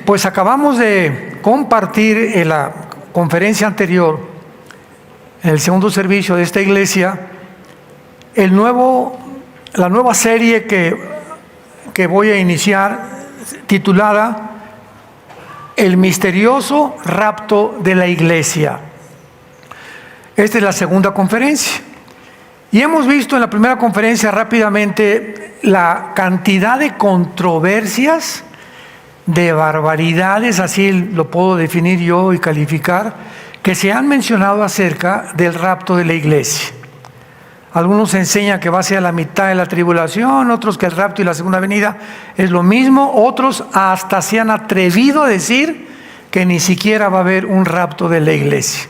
pues acabamos de compartir en la conferencia anterior, en el segundo servicio de esta iglesia, la nueva serie que voy a iniciar, titulada El misterioso rapto de la iglesia. Esta es la segunda conferencia. Y hemos visto en la primera conferencia rápidamente la cantidad de controversias, de barbaridades, así lo puedo definir yo y calificar, que se han mencionado acerca del rapto de la iglesia. Algunos enseñan que va a ser a la mitad de la tribulación, otros que el rapto y la segunda venida es lo mismo, otros hasta se han atrevido a decir que ni siquiera va a haber un rapto de la iglesia.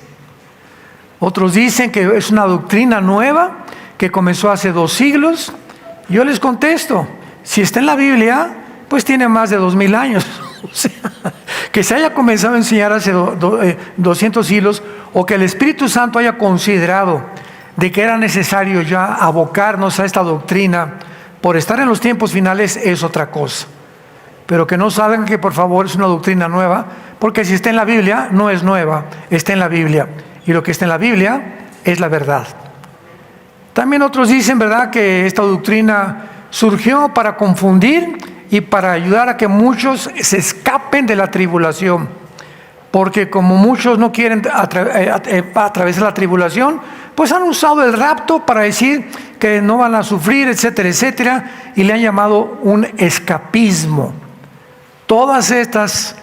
Otros dicen que es una doctrina nueva que comenzó hace 2 siglos. Yo les contesto, si está en la Biblia, pues tiene más de 2000 años. O sea, que se haya comenzado a enseñar hace 200 siglos, o que el Espíritu Santo haya considerado de que era necesario ya abocarnos a esta doctrina por estar en los tiempos finales, es otra cosa. Pero que no salgan que por favor es una doctrina nueva, porque si está en la Biblia, no es nueva, está en la Biblia. Y lo que está en la Biblia es la verdad. También otros dicen, ¿verdad?, que esta doctrina surgió para confundir y para ayudar a que muchos se escapen de la tribulación. Porque como muchos no quieren atravesar la tribulación, pues han usado el rapto para decir que no van a sufrir, etcétera, etcétera, y le han llamado un escapismo. Todas estas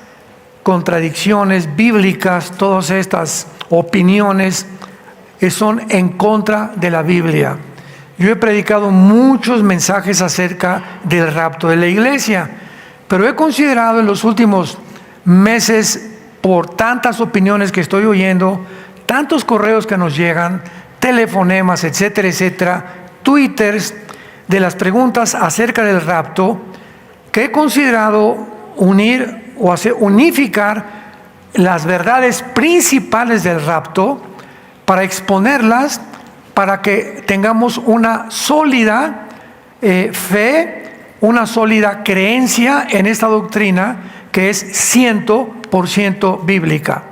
contradicciones bíblicas, todas estas opiniones son en contra de la Biblia. Yo he predicado muchos mensajes acerca del rapto de la iglesia, pero he considerado en los últimos meses, por tantas opiniones que estoy oyendo, tantos correos que nos llegan, telefonemas, etcétera, etcétera, twitters, de las preguntas acerca del rapto, que he considerado unir o unificar las verdades principales del rapto para exponerlas, para que tengamos una sólida fe, una sólida creencia en esta doctrina que es 100% bíblica.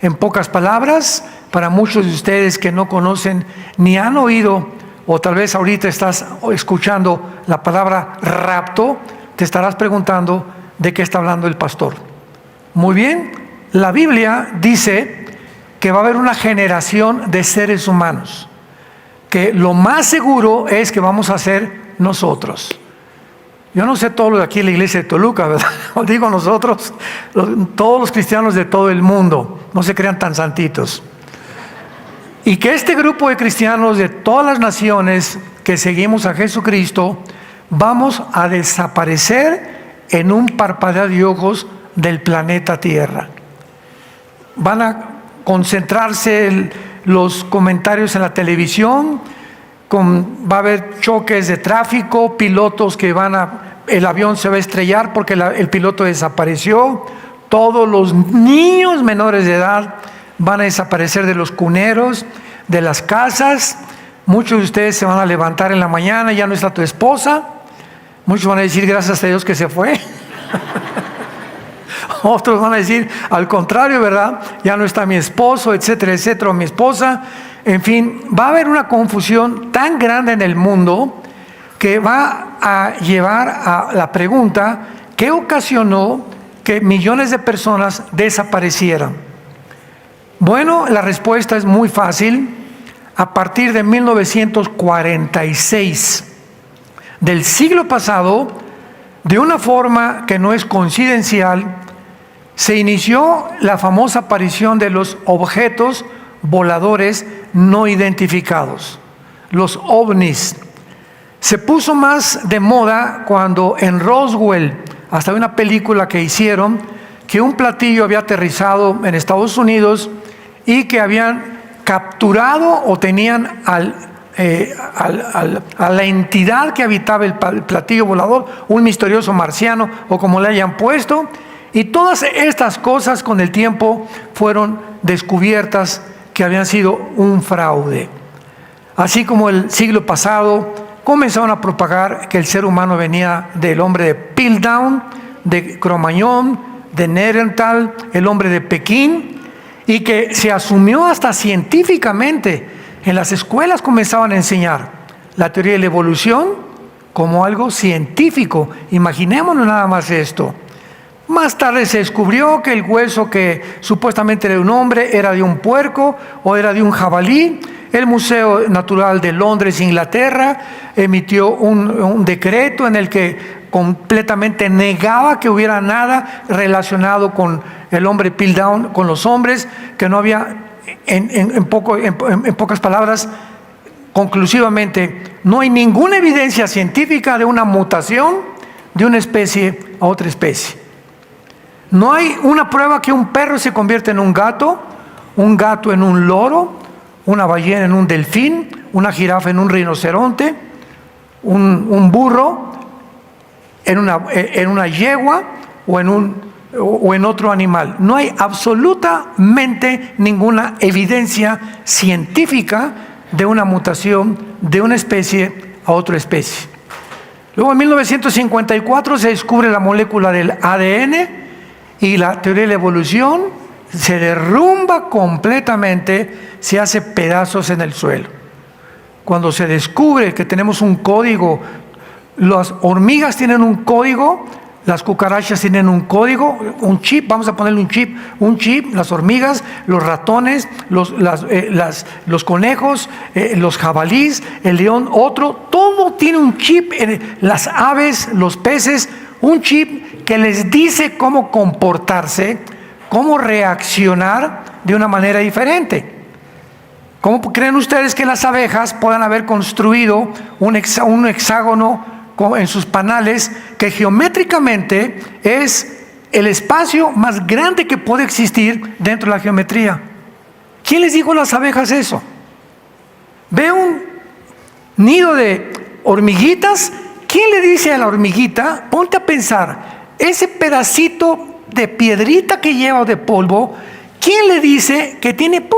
En pocas palabras, para muchos de ustedes que no conocen ni han oído, o tal vez ahorita estás escuchando la palabra rapto, te estarás preguntando de qué está hablando el pastor. Muy bien, la Biblia dice que va a haber una generación de seres humanos, que lo más seguro es que vamos a ser nosotros. Yo no sé todo lo de aquí en la iglesia de Toluca, ¿verdad? Os digo nosotros, todos los cristianos de todo el mundo, no se crean tan santitos. Y que este grupo de cristianos de todas las naciones que seguimos a Jesucristo, vamos a desaparecer en un parpadeo de ojos del planeta Tierra. Van a concentrarse los comentarios en la televisión, va a haber choques de tráfico, pilotos que el avión se va a estrellar porque el piloto desapareció, todos los niños menores de edad van a desaparecer de los cuneros, de las casas. Muchos de ustedes se van a levantar en la mañana, ya no está tu esposa. Muchos van a decir gracias a Dios que se fue. Otros van a decir al contrario, ¿verdad? Ya no está mi esposo, etcétera, etcétera, o mi esposa. En fin, va a haber una confusión tan grande en el mundo que va a llevar a la pregunta: ¿qué ocasionó que millones de personas desaparecieran? Bueno, la respuesta es muy fácil. A partir de 1946 del siglo pasado, de una forma que no es coincidencial, se inició la famosa aparición de los objetos voladores no identificados, los ovnis. Se puso más de moda cuando en Roswell, hasta una película que hicieron, que un platillo había aterrizado en Estados Unidos y que habían capturado o tenían a la entidad que habitaba el platillo volador, un misterioso marciano o como le hayan puesto, y todas estas cosas con el tiempo fueron descubiertas que habían sido un fraude. Así como el siglo pasado comenzaron a propagar que el ser humano venía del hombre de Piltdown, de Cromañón, de Neandertal, el hombre de Pekín, y que se asumió hasta científicamente. En las escuelas comenzaban a enseñar la teoría de la evolución como algo científico. Imaginémonos nada más esto. Más tarde se descubrió que el hueso que supuestamente era de un hombre era de un puerco o era de un jabalí. El Museo Natural de Londres, Inglaterra, emitió un decreto en el que completamente negaba que hubiera nada relacionado con el hombre Piltdown, con los hombres, que no había, en pocas palabras, conclusivamente, no hay ninguna evidencia científica de una mutación de una especie a otra especie. No hay una prueba que un perro se convierta en un gato en un loro, una ballena en un delfín, una jirafa en un rinoceronte, un burro en una yegua o en otro animal. No hay absolutamente ninguna evidencia científica de una mutación de una especie a otra especie. Luego en 1954 se descubre la molécula del ADN y la teoría de la evolución se derrumba completamente, se hace pedazos en el suelo. Cuando se descubre que tenemos un código, las hormigas tienen un código, las cucarachas tienen un código, un chip, vamos a ponerle un chip, las hormigas, los ratones, los conejos, los jabalíes, el león, otro, todo tiene un chip, las aves, los peces, un chip que les dice cómo comportarse, cómo reaccionar de una manera diferente. ¿Cómo creen ustedes que las abejas puedan haber construido un hexágono en sus panales que geométricamente es el espacio más grande que puede existir dentro de la geometría? ¿Quién les dijo a las abejas eso? Ve un nido de hormiguitas. ¿Quién le dice a la hormiguita, ponte a pensar, ese pedacito de piedrita que lleva o de polvo, quién le dice que tiene que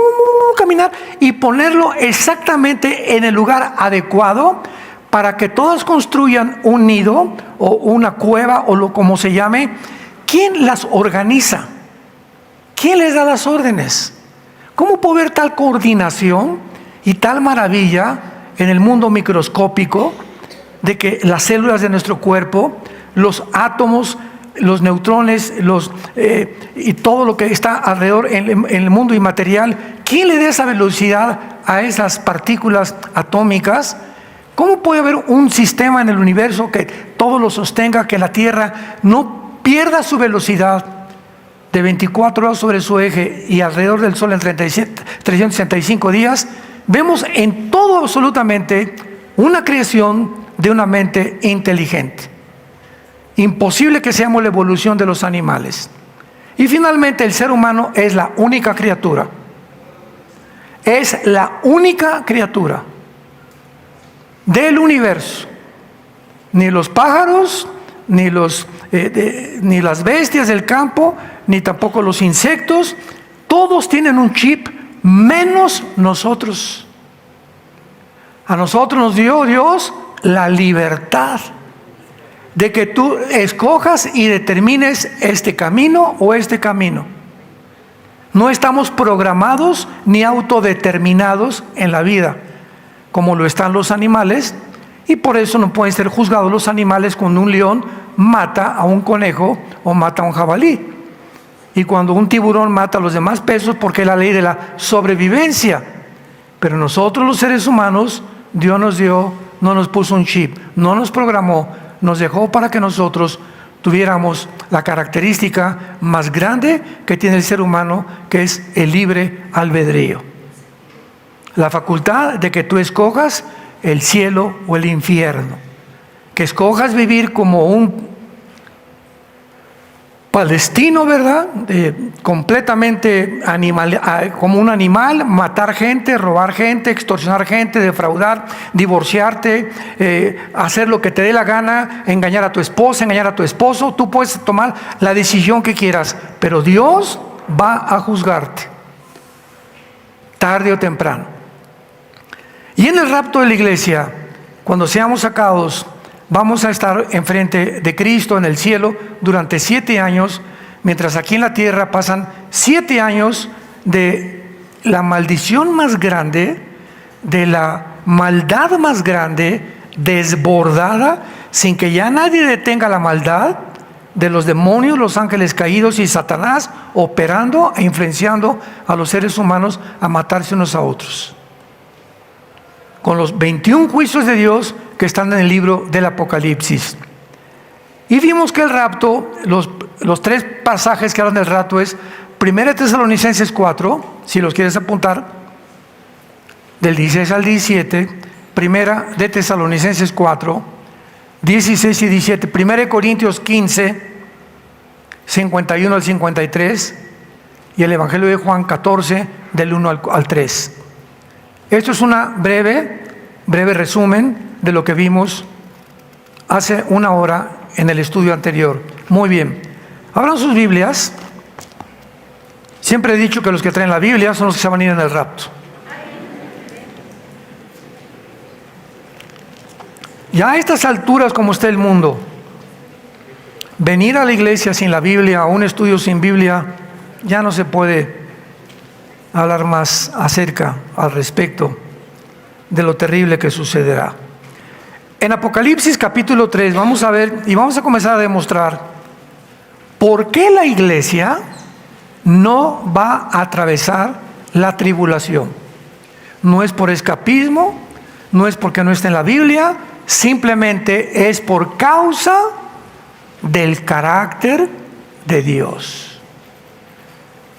caminar y ponerlo exactamente en el lugar adecuado para que todas construyan un nido o una cueva o como se llame? ¿Quién las organiza? ¿Quién les da las órdenes? ¿Cómo puede haber tal coordinación y tal maravilla en el mundo microscópico de que las células de nuestro cuerpo, los átomos, los neutrones, y todo lo que está alrededor en el mundo inmaterial, quién le da esa velocidad a esas partículas atómicas? ¿Cómo puede haber un sistema en el universo que todo lo sostenga, que la Tierra no pierda su velocidad de 24 horas sobre su eje y alrededor del Sol en 365 días? Vemos en todo absolutamente una creación de una mente inteligente. Imposible que seamos la evolución de los animales. Y finalmente el ser humano es la única criatura. Es la única criatura del universo. Ni los pájaros, ni las bestias del campo, ni tampoco los insectos, todos tienen un chip, menos nosotros. A nosotros nos dio Dios la libertad de que tú escojas y determines este camino o este camino. No estamos programados ni autodeterminados en la vida, como lo están los animales, y por eso no pueden ser juzgados los animales cuando un león mata a un conejo o mata a un jabalí, y cuando un tiburón mata a los demás peces, porque es la ley de la sobrevivencia. Pero nosotros los seres humanos, Dios nos dio, no nos puso un chip, no nos programó, nos dejó para que nosotros tuviéramos la característica más grande que tiene el ser humano, que es el libre albedrío. La facultad de que tú escojas el cielo o el infierno, que escojas vivir como un palestino, ¿verdad? Completamente como un animal, matar gente, robar gente, extorsionar gente, defraudar, divorciarte, hacer lo que te dé la gana, engañar a tu esposa, engañar a tu esposo. Tú puedes tomar la decisión que quieras, pero Dios va a juzgarte, tarde o temprano. Y en el rapto de la iglesia, cuando seamos sacados, vamos a estar enfrente de Cristo en el cielo durante 7 años, mientras aquí en la tierra pasan 7 años de la maldición más grande, de la maldad más grande, desbordada, sin que ya nadie detenga la maldad de los demonios, los ángeles caídos y Satanás operando e influenciando a los seres humanos a matarse unos a otros. Con los 21 juicios de Dios que están en el libro del Apocalipsis. Y vimos que el rapto, los 3 pasajes que hablan del rapto es 1 Tesalonicenses 4, si los quieres apuntar, del 16 al 17, 1 de Tesalonicenses 4, 16 y 17, 1 Corintios 15, 51 al 53, y el Evangelio de Juan 14, del 1 al 3. Esto es una breve resumen de lo que vimos hace una hora en el estudio anterior. Muy bien, abran sus Biblias. Siempre he dicho que los que traen la Biblia son los que se van a ir en el rapto. Ya a estas alturas, como está el mundo, venir a la iglesia sin la Biblia, a un estudio sin Biblia, ya no se puede hablar más al respecto de lo terrible que sucederá. En Apocalipsis capítulo 3 vamos a ver y vamos a comenzar a demostrar por qué la iglesia no va a atravesar la tribulación. No es por escapismo, no es porque no esté en la Biblia, simplemente es por causa del carácter de Dios.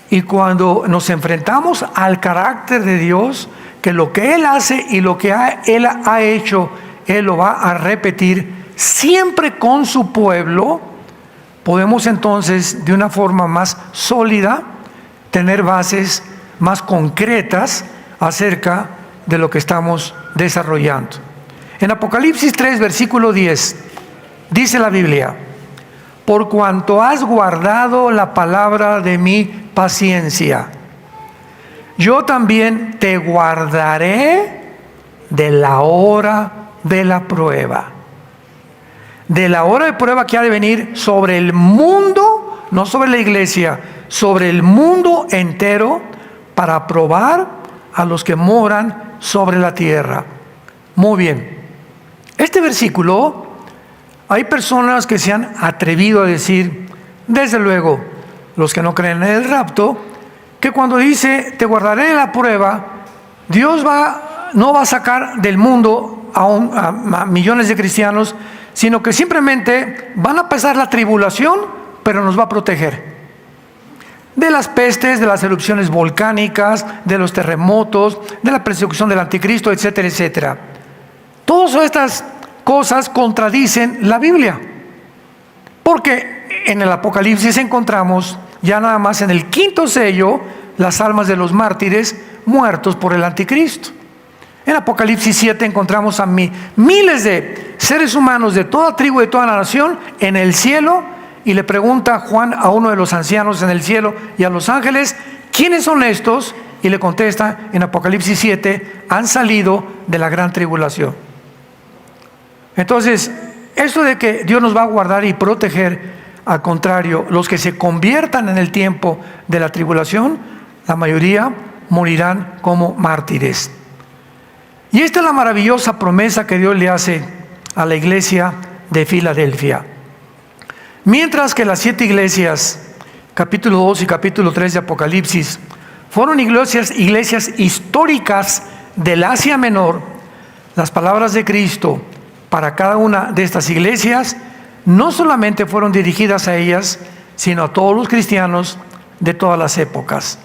Y cuando nos enfrentamos al carácter de Dios, que lo que Él hace y lo que Él ha hecho, Él lo va a repetir siempre con su pueblo, podemos entonces de una forma más sólida tener bases más concretas acerca de lo que estamos desarrollando. En Apocalipsis 3, versículo 10, dice la Biblia: por cuanto has guardado la palabra de mi paciencia, yo también te guardaré de la hora de la prueba. De la hora de prueba que ha de venir sobre el mundo, no sobre la iglesia, sobre el mundo entero, para probar a los que moran sobre la tierra. Muy bien. Este versículo, hay personas que se han atrevido a decir, desde luego, los que no creen en el rapto, que cuando dice, te guardaré de la prueba, Dios no va a sacar del mundo a millones de cristianos, sino que simplemente van a pasar la tribulación, pero nos va a proteger de las pestes, de las erupciones volcánicas, de los terremotos, de la persecución del anticristo, etcétera, etcétera. Todas estas cosas contradicen la Biblia, porque en el Apocalipsis encontramos ya nada más en el 5º sello las almas de los mártires muertos por el anticristo. En Apocalipsis 7 encontramos a miles de seres humanos de toda tribu, de toda nación en el cielo, y le pregunta Juan a uno de los ancianos en el cielo y a los ángeles, ¿quiénes son estos? Y le contesta en Apocalipsis 7, han salido de la gran tribulación. Entonces, esto de que Dios nos va a guardar y proteger, al contrario, los que se conviertan en el tiempo de la tribulación, la mayoría morirán como mártires. Y esta es la maravillosa promesa que Dios le hace a la iglesia de Filadelfia. Mientras que las 7 iglesias, capítulo 2 y capítulo 3 de Apocalipsis, fueron iglesias históricas del Asia Menor, las palabras de Cristo para cada una de estas iglesias no solamente fueron dirigidas a ellas, sino a todos los cristianos de todas las épocas.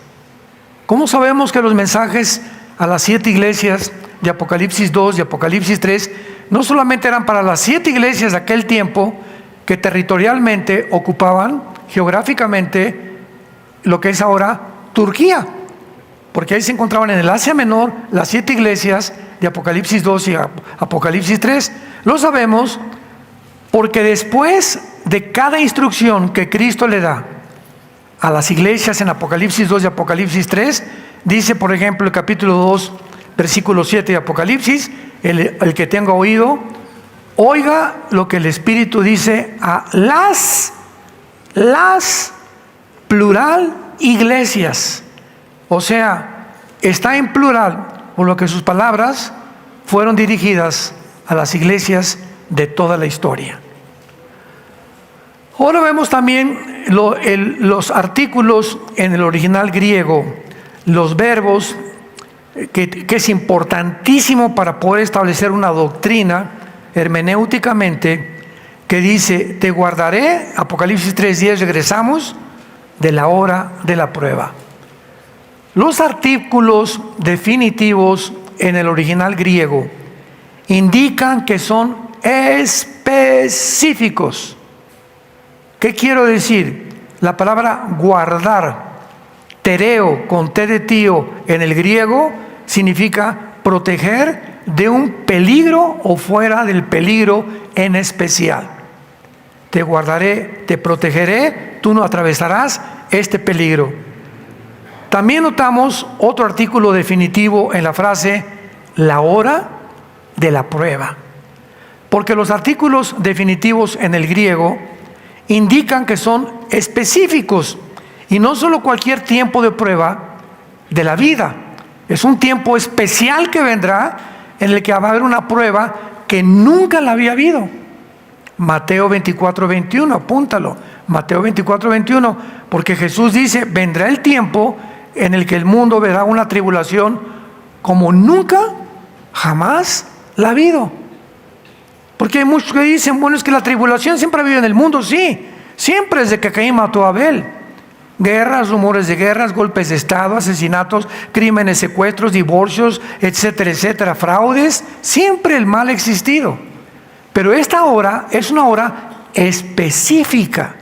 ¿Cómo sabemos que los mensajes a las 7 iglesias de Apocalipsis 2 y Apocalipsis 3 no solamente eran para las 7 iglesias de aquel tiempo que territorialmente ocupaban geográficamente lo que es ahora Turquía? Porque ahí se encontraban en el Asia Menor las 7 iglesias de Apocalipsis 2 y Apocalipsis 3. Lo sabemos porque después de cada instrucción que Cristo le da a las iglesias en Apocalipsis 2 y Apocalipsis 3, dice, por ejemplo, el capítulo 2, versículo 7 de Apocalipsis, el que tenga oído, oiga lo que el Espíritu dice a las plural iglesias. O sea, está en plural, por lo que sus palabras fueron dirigidas a las iglesias de toda la historia. Ahora vemos también los artículos en el original griego, los verbos, que es importantísimo para poder establecer una doctrina hermenéuticamente, que dice: te guardaré, Apocalipsis 3:10, regresamos, de la hora de la prueba. Los artículos definitivos en el original griego indican que son específicos. ¿Qué quiero decir? La palabra guardar, tereo con T de tío en el griego, significa proteger de un peligro o fuera del peligro en especial. Te guardaré, te protegeré, tú no atravesarás este peligro. También notamos otro artículo definitivo en la frase la hora de la prueba, porque los artículos definitivos en el griego indican que son específicos y no solo cualquier tiempo de prueba de la vida. Es un tiempo especial que vendrá en el que va a haber una prueba que nunca la había habido. Mateo 24:21, apúntalo. Mateo 24:21, porque Jesús dice: vendrá el tiempo en el que el mundo verá una tribulación como nunca, jamás la ha habido. Porque hay muchos que dicen: bueno, es que la tribulación siempre ha habido en el mundo. Sí, siempre, desde que Caín mató a Abel. Guerras, rumores de guerras, golpes de estado, asesinatos, crímenes, secuestros, divorcios, etcétera, etcétera, fraudes. Siempre el mal ha existido. Pero esta hora es una hora específica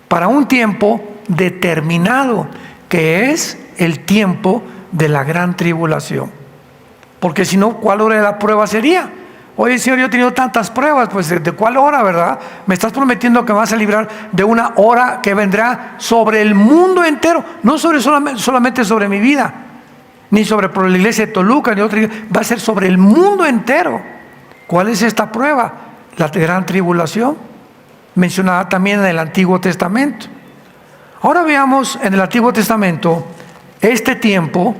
para un tiempo determinado, que es el tiempo de la gran tribulación. Porque si no, ¿cuál hora de la prueba sería? Oye, Señor, yo he tenido tantas pruebas, pues ¿de cuál hora, verdad? Me estás prometiendo que me vas a librar de una hora que vendrá sobre el mundo entero, no solamente sobre mi vida, ni sobre por la iglesia de Toluca, ni otra iglesia, va a ser sobre el mundo entero. ¿Cuál es esta prueba? La gran tribulación, mencionada también en el Antiguo Testamento. Ahora veamos en el Antiguo Testamento este tiempo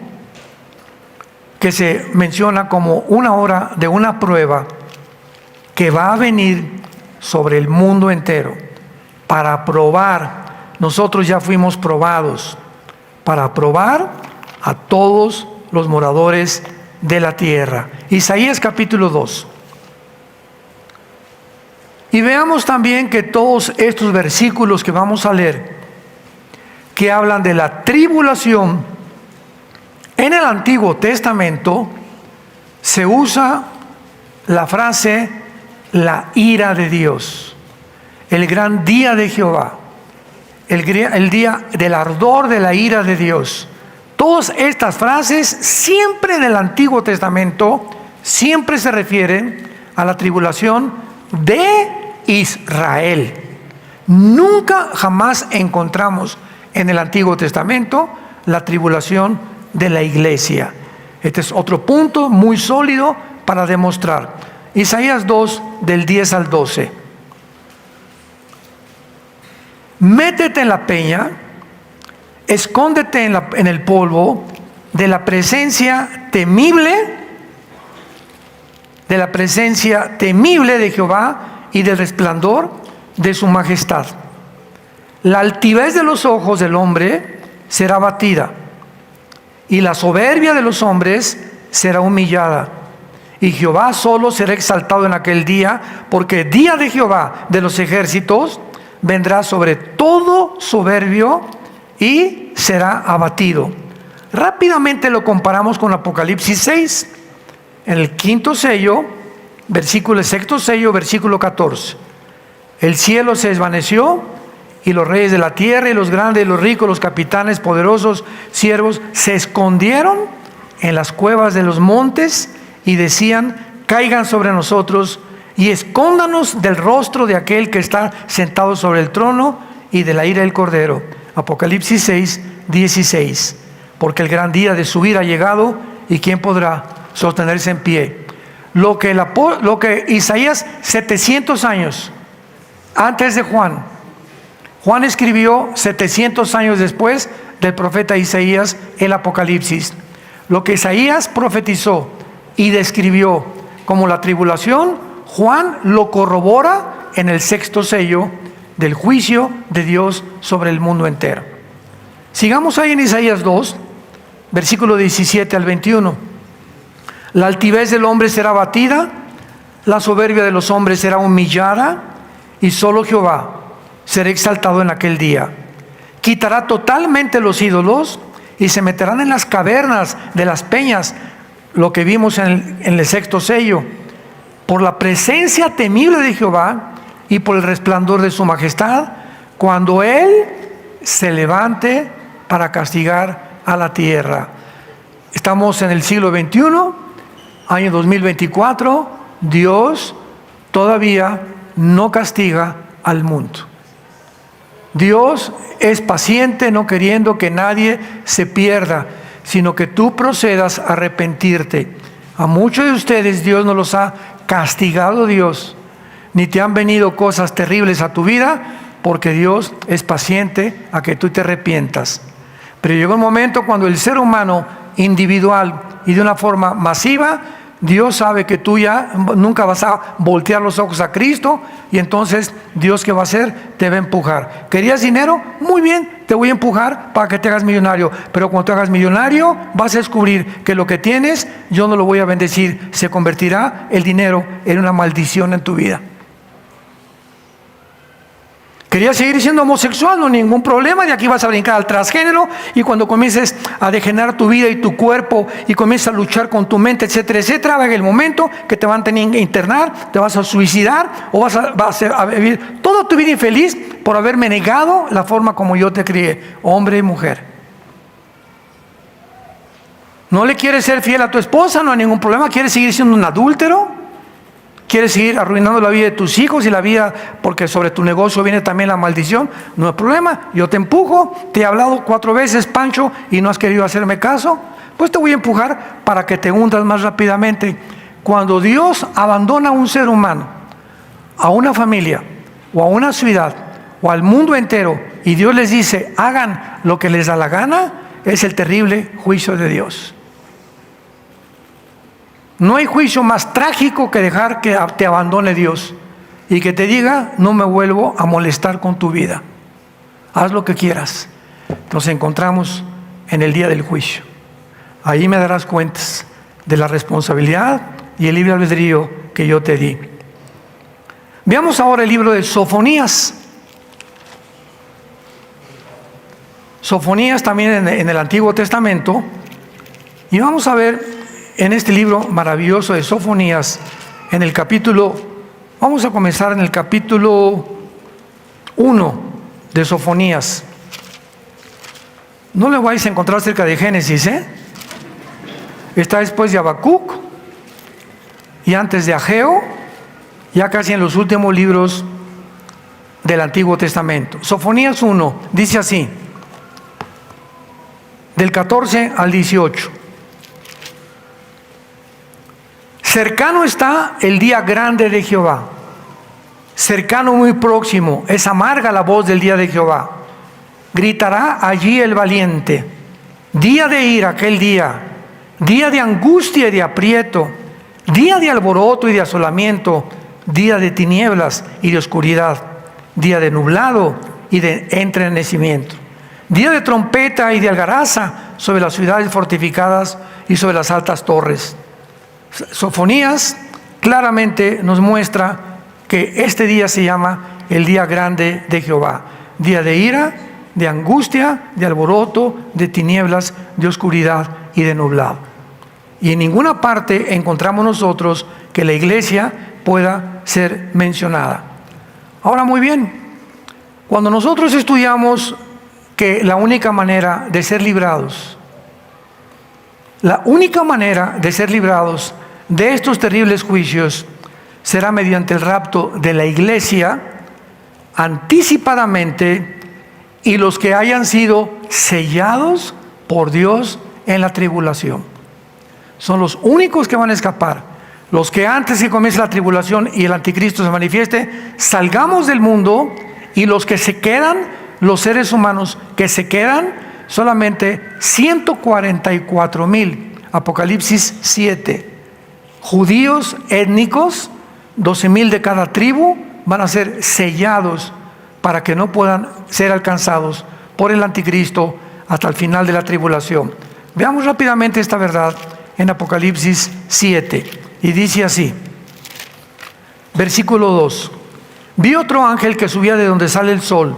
que se menciona como una hora de una prueba que va a venir sobre el mundo entero para probar. Nosotros ya fuimos probados, para probar a todos los moradores de la tierra. Isaías capítulo 2. Y veamos también que todos estos versículos que vamos a leer, que hablan de la tribulación, en el Antiguo Testamento se usa la frase la ira de Dios, el gran día de Jehová, el día del ardor de la ira de Dios. Todas estas frases siempre en el Antiguo Testamento siempre se refieren a la tribulación de Israel. Nunca jamás encontramos en el Antiguo Testamento la tribulación de la iglesia. Este es otro punto muy sólido para demostrar. Isaías 2, del 10 al 12. Métete en la peña, escóndete en el polvo de la presencia temible de Jehová y del resplandor de su majestad. La altivez de los ojos del hombre será abatida, y la soberbia de los hombres será humillada. Y Jehová solo será exaltado en aquel día, porque el día de Jehová de los ejércitos vendrá sobre todo soberbio y será abatido. Rápidamente lo comparamos con Apocalipsis 6, en el quinto sello, sexto sello, versículo 14. El cielo se desvaneció, y los reyes de la tierra, y los grandes, y los ricos, los capitanes, poderosos, siervos, se escondieron en las cuevas de los montes y decían: caigan sobre nosotros y escóndanos del rostro de aquel que está sentado sobre el trono y de la ira del Cordero. Apocalipsis 6, 16. Porque el gran día de su ira ha llegado, y ¿quién podrá sostenerse en pie? Lo que Isaías 700 años antes de Juan Juan escribió 700 años después del profeta Isaías el Apocalipsis. Lo que Isaías profetizó y describió como la tribulación, Juan lo corrobora en el 6º sello del juicio de Dios sobre el mundo entero. Sigamos ahí en Isaías 2, versículo 17 al 21. La altivez del hombre será abatida, la soberbia de los hombres será humillada, y solo Jehová será exaltado en aquel día. Quitará totalmente los ídolos y se meterán en las cavernas de las peñas, lo que vimos en el 6º sello, por la presencia temible de Jehová y por el resplandor de su majestad, cuando Él se levante para castigar a la tierra. Estamos en el siglo XXI, año 2024, Dios todavía no castiga al mundo. Dios es paciente, no queriendo que nadie se pierda, sino que tú procedas a arrepentirte. A muchos de ustedes Dios no los ha castigado, Dios, ni te han venido cosas terribles a tu vida, porque Dios es paciente a que tú te arrepientas. Pero llegó un momento cuando el ser humano individual y de una forma masiva, Dios sabe que tú ya nunca vas a voltear los ojos a Cristo, y entonces Dios, ¿qué va a hacer? Te va a empujar. ¿Querías dinero? Muy bien, te voy a empujar para que te hagas millonario. Pero cuando te hagas millonario vas a descubrir que lo que tienes yo no lo voy a bendecir. Se convertirá el dinero en una maldición en tu vida. ¿Querías seguir siendo homosexual? No hay ningún problema. De aquí vas a brincar al transgénero, y cuando comiences a degenerar tu vida y tu cuerpo y comiences a luchar con tu mente, etcétera, etcétera, va a llegar el momento que te van a tener que internar, te vas a suicidar o vas a vivir toda tu vida infeliz por haberme negado la forma como yo te crié, hombre y mujer. ¿No le quieres ser fiel a tu esposa? No hay ningún problema. ¿Quieres seguir siendo un adúltero? ¿Quieres seguir arruinando la vida de tus hijos y la vida, porque sobre tu negocio viene también la maldición? No hay problema, yo te empujo. Te he hablado 4 veces, Pancho, y no has querido hacerme caso. Pues te voy a empujar para que te hundas más rápidamente. Cuando Dios abandona a un ser humano, a una familia, o a una ciudad, o al mundo entero, y Dios les dice, hagan lo que les da la gana, es el terrible juicio de Dios. No hay juicio más trágico que dejar que te abandone Dios y que te diga, no me vuelvo a molestar con tu vida. Haz lo que quieras. Nos encontramos en el día del juicio. Ahí me darás cuentas de la responsabilidad y el libre albedrío que yo te di. Veamos ahora el libro de Sofonías. Sofonías también en el Antiguo Testamento. Y vamos a ver en este libro maravilloso de Sofonías, en el capítulo, vamos a comenzar en el capítulo 1 de Sofonías. No le vais a encontrar cerca de Génesis, está después de Habacuc y antes de Ageo, ya casi en los últimos libros del Antiguo Testamento. Sofonías 1 dice así, del 14 al 18. Cercano está el día grande de Jehová, cercano muy próximo, es amarga la voz del día de Jehová. Gritará allí el valiente, día de ira aquel día, día de angustia y de aprieto, día de alboroto y de asolamiento, día de tinieblas y de oscuridad, día de nublado y de entrenecimiento, día de trompeta y de algaraza sobre las ciudades fortificadas y sobre las altas torres. Sofonías claramente nos muestra que este día se llama el día grande de Jehová, día de ira, de angustia, de alboroto, de tinieblas, de oscuridad y de nublado. Y en ninguna parte encontramos nosotros que la iglesia pueda ser mencionada. Ahora, muy bien, cuando nosotros estudiamos que la única manera de ser librados, de estos terribles juicios será mediante el rapto de la iglesia anticipadamente, y los que hayan sido sellados por Dios en la tribulación. Son los únicos que van a escapar. Los que antes que comience la tribulación y el anticristo se manifieste, salgamos del mundo Y los que se quedan, los seres humanos que se quedan, solamente 144,000. Apocalipsis 7. Judíos étnicos, 12,000 de cada tribu, van a ser sellados para que no puedan ser alcanzados por el anticristo hasta el final de la tribulación. Veamos rápidamente esta verdad en Apocalipsis 7. Y dice así, versículo 2. Vi otro ángel que subía de donde sale el sol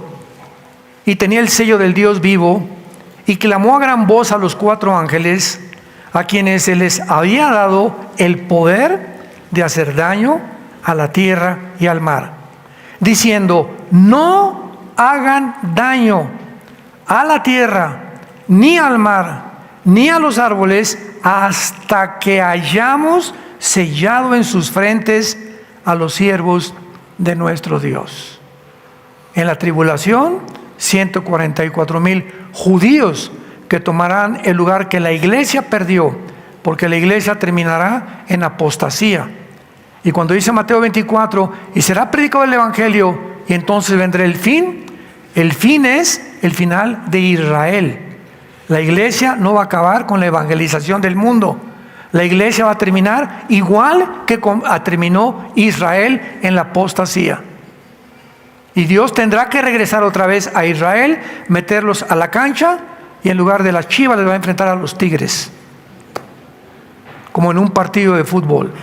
y tenía el sello del Dios vivo, y clamó a gran voz a los 4 ángeles, a quienes se les había dado el poder de hacer daño a la tierra y al mar, diciendo: no hagan daño a la tierra, ni al mar, ni a los árboles, hasta que hayamos sellado en sus frentes a los siervos de nuestro Dios. En la tribulación, 144,000 judíos que tomarán el lugar que la iglesia perdió, porque la iglesia terminará en apostasía. Y cuando dice Mateo 24, y será predicado el evangelio, y entonces vendrá el fin es el final de Israel. La iglesia no va a acabar con la evangelización del mundo. La iglesia va a terminar igual que terminó Israel en la apostasía. Y Dios tendrá que regresar otra vez a Israel, meterlos a la cancha, y en lugar de las chivas les va a enfrentar a los tigres, como en un partido de fútbol.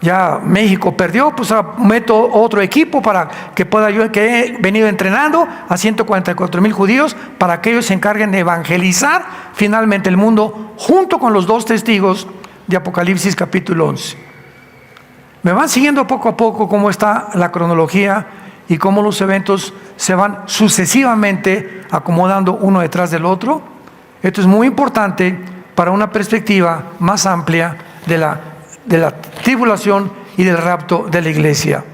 Ya México perdió, pues meto otro equipo para que pueda yo, que he venido entrenando a 144,000 judíos, para que ellos se encarguen de evangelizar finalmente el mundo, junto con los 2 testigos de Apocalipsis capítulo 11. Me van siguiendo poco a poco cómo está la cronología y cómo los eventos se van sucesivamente acomodando uno detrás del otro. Esto es muy importante para una perspectiva más amplia de la tribulación y del rapto de la iglesia.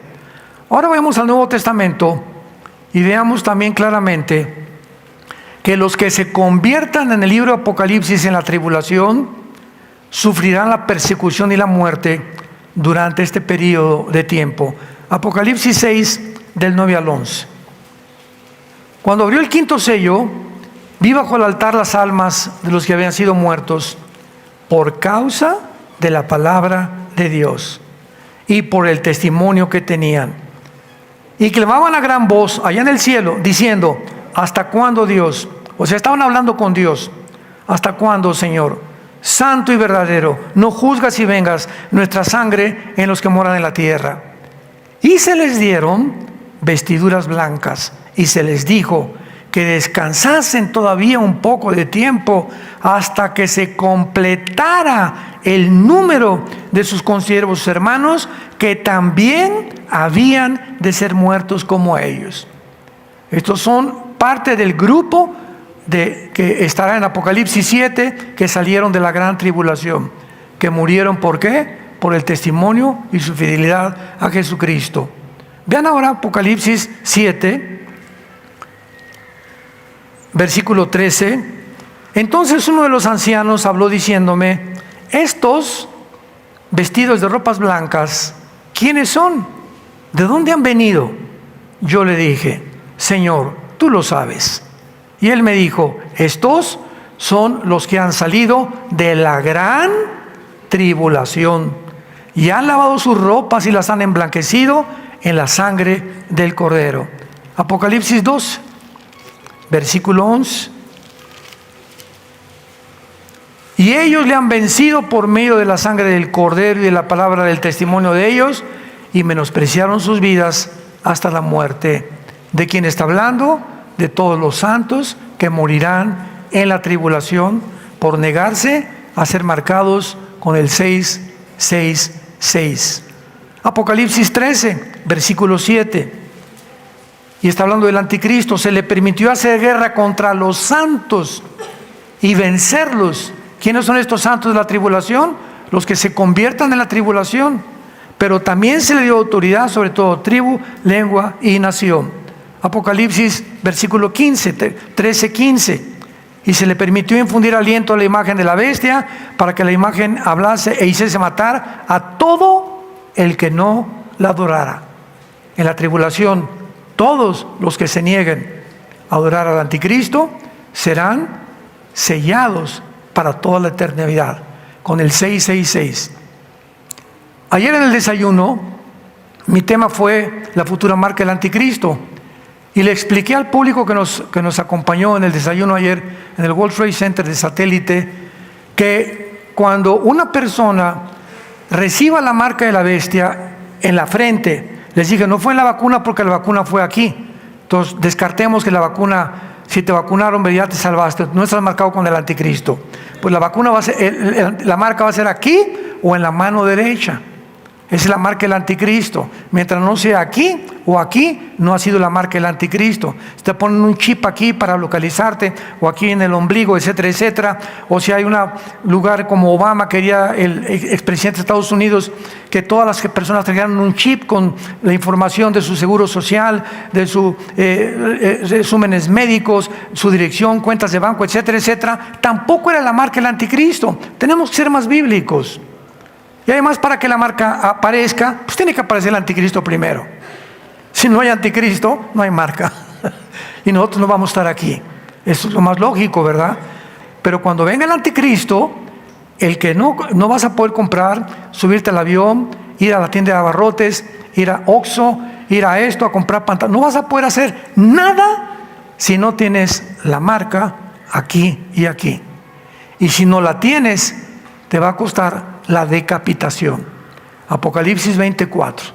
Ahora vayamos al Nuevo Testamento y veamos también claramente que los que se conviertan en el libro de Apocalipsis en la tribulación sufrirán la persecución y la muerte durante este periodo de tiempo. Apocalipsis 6, del 9 al 11. Cuando abrió el 5.º sello, vi bajo el altar las almas de los que habían sido muertos por causa de la palabra de Dios y por el testimonio que tenían. Y clamaban a gran voz allá en el cielo, diciendo: ¿hasta cuándo, Dios? O sea, estaban hablando con Dios. ¿Hasta cuándo, Señor, santo y verdadero, no juzgas y vengas nuestra sangre en los que moran en la tierra? Y se les dieron vestiduras blancas, y se les dijo que descansasen todavía un poco de tiempo, hasta que se completara el número de sus consiervos hermanos, que también habían de ser muertos como ellos. Estos son parte del grupo que estará en Apocalipsis 7, que salieron de la gran tribulación, que murieron. ¿Por qué? Por el testimonio y su fidelidad a Jesucristo. Vean ahora Apocalipsis 7, versículo 13. Entonces uno de los ancianos habló diciéndome: estos vestidos de ropas blancas, ¿quiénes son? ¿De dónde han venido? Yo le dije: Señor, tú lo sabes. Y él me dijo: estos son los que han salido de la gran tribulación y han lavado sus ropas y las han emblanquecido en la sangre del Cordero. Apocalipsis 2, versículo 11. Y ellos le han vencido por medio de la sangre del Cordero y de la palabra del testimonio de ellos, y menospreciaron sus vidas hasta la muerte. ¿De quién está hablando? De todos los santos que morirán en la tribulación por negarse a ser marcados con el 666. Apocalipsis 13, versículo 7. Y está hablando del anticristo. Se le permitió hacer guerra contra los santos y vencerlos. ¿Quiénes son estos santos de la tribulación? Los que se conviertan en la tribulación. Pero también se le dio autoridad sobre todo tribu, lengua y nación. Apocalipsis, versículo 15, 13, 15. Y se le permitió infundir aliento a la imagen de la bestia, para que la imagen hablase e hiciese matar a todo el que no la adorara. En la tribulación todos los que se nieguen a adorar al anticristo serán sellados para toda la eternidad con el 666. Ayer en el desayuno mi tema fue la futura marca del anticristo, y le expliqué al público que nos acompañó en el desayuno ayer en el World Trade Center de Satélite que cuando una persona reciba la marca de la bestia en la frente, les dije, no fue en la vacuna porque la vacuna fue aquí, entonces descartemos que la vacuna, si te vacunaron, ya te salvaste, no estás marcado con el anticristo. Pues la vacuna va a ser, la marca va a ser aquí o en la mano derecha. Esa es la marca del anticristo. Mientras no sea aquí o aquí, no ha sido la marca del anticristo. Si te ponen un chip aquí para localizarte, o aquí en el ombligo, etcétera, etcétera. O si hay un lugar como Obama, quería el expresidente de Estados Unidos, que todas las personas trajeran un chip con la información de su seguro social, de sus resúmenes médicos, su dirección, cuentas de banco, etcétera, etcétera. Tampoco era la marca del anticristo. Tenemos que ser más bíblicos. Y además, para que la marca aparezca, pues tiene que aparecer el anticristo primero. Si no hay anticristo, no hay marca. Y nosotros no vamos a estar aquí. Eso es lo más lógico, ¿verdad? Pero cuando venga el anticristo, el que no vas a poder comprar, subirte al avión, ir a la tienda de abarrotes, ir a Oxxo, ir a esto, a comprar pantalones, no vas a poder hacer nada si no tienes la marca aquí y aquí. Y si no la tienes, te va a costar la decapitación. Apocalipsis 24.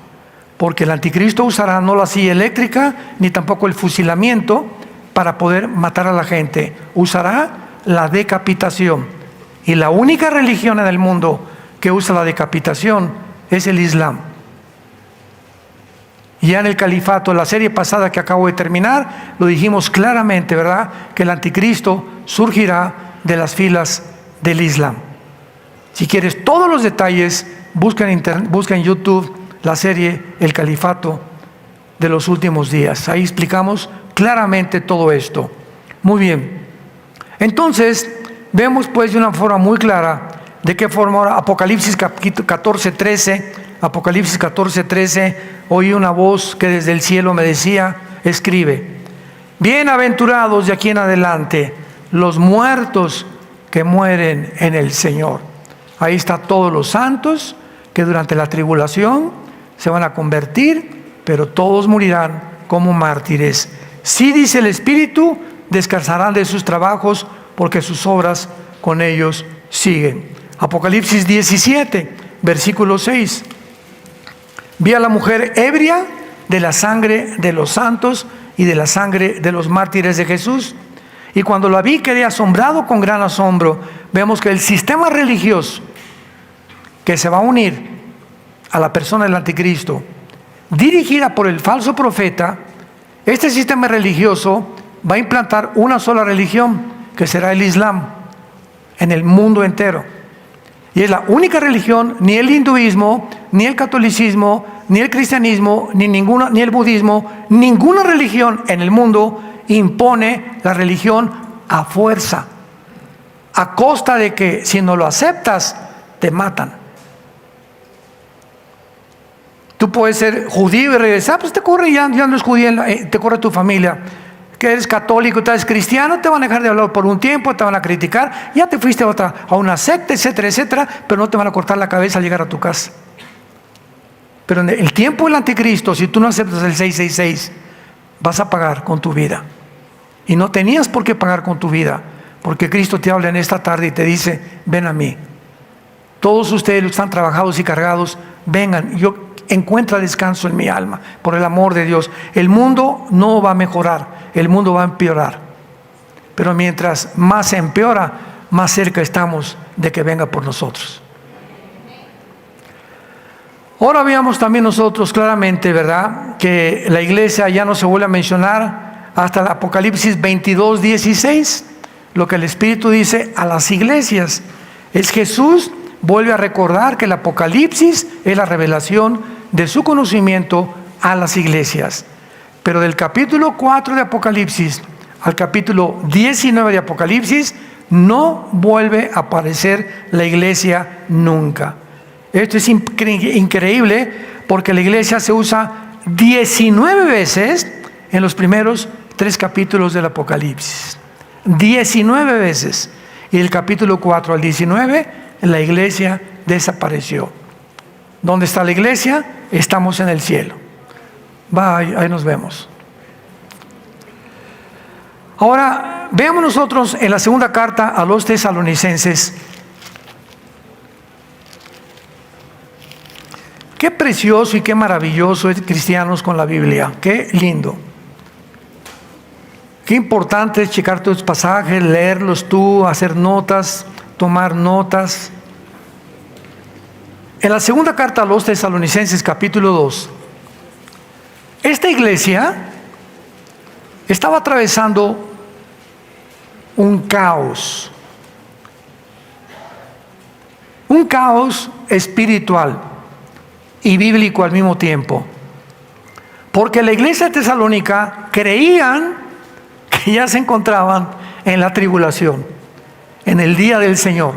Porque el anticristo usará no la silla eléctrica ni tampoco el fusilamiento para poder matar a la gente. Usará la decapitación. Y la única religión en el mundo que usa la decapitación es el Islam. Ya en el califato, en la serie pasada que acabo de terminar, lo dijimos claramente, ¿verdad? Que el anticristo surgirá de las filas del Islam. Si quieres todos los detalles, busca en YouTube la serie El Califato de los Últimos Días. Ahí explicamos claramente todo esto. Muy bien. Entonces, vemos pues de una forma muy clara de qué forma ahora Apocalipsis 14:13, Apocalipsis 14:13, oí una voz que desde el cielo me decía, escribe, bienaventurados de aquí en adelante los muertos que mueren en el Señor. Ahí está todos los santos que durante la tribulación se van a convertir, pero todos morirán como mártires. Sí, dice el Espíritu, descansarán de sus trabajos porque sus obras con ellos siguen. Apocalipsis 17, versículo 6. Vi a la mujer ebria de la sangre de los santos y de la sangre de los mártires de Jesús. Y cuando la vi quedé asombrado con gran asombro. Vemos que el sistema religioso que se va a unir a la persona del anticristo, dirigida por el falso profeta, este sistema religioso va a implantar una sola religión, que será el Islam, en el mundo entero. Y es la única religión, ni el hinduismo, ni el catolicismo, ni el cristianismo, ni el budismo, ninguna religión en el mundo impone la religión a fuerza, a costa de que si no lo aceptas, te matan. Tú puedes ser judío y regresar, pues te corre, ya no es judío, te corre tu familia. Que eres católico, tú eres cristiano, te van a dejar de hablar por un tiempo, te van a criticar, ya te fuiste a una secta, etcétera, etcétera, pero no te van a cortar la cabeza al llegar a tu casa. Pero en el tiempo del anticristo, si tú no aceptas el 666, vas a pagar con tu vida. Y no tenías por qué pagar con tu vida, porque Cristo te habla en esta tarde y te dice, ven a mí. Todos ustedes los que están trabajados y cargados, vengan, encuentra descanso en mi alma, por el amor de Dios. El mundo no va a mejorar, el mundo va a empeorar. Pero mientras más se empeora, más cerca estamos de que venga por nosotros. Ahora veamos también nosotros claramente, ¿verdad?, que la iglesia ya no se vuelve a mencionar hasta el Apocalipsis 22:16. Lo que el Espíritu dice a las iglesias es Jesús vuelve a recordar que el Apocalipsis es la revelación de su conocimiento a las iglesias. Pero del capítulo 4 de Apocalipsis al capítulo 19 de Apocalipsis no vuelve a aparecer la iglesia nunca. Esto es increíble porque la iglesia se usa 19 veces en los primeros 3 capítulos del Apocalipsis. 19 veces. Y del capítulo 4 al 19, la iglesia desapareció. ¿Dónde está la iglesia? Estamos en el cielo. Ahí nos vemos. Ahora, veamos nosotros en la segunda carta a los tesalonicenses. Qué precioso y qué maravilloso es cristianos con la Biblia. Qué lindo. Qué importante es checar tus pasajes, leerlos tú, hacer notas, tomar notas. En la segunda carta a los tesalonicenses, capítulo 2, esta iglesia estaba atravesando un caos espiritual y bíblico al mismo tiempo. Porque la iglesia de Tesalónica creían que ya se encontraban en la tribulación, en el día del Señor.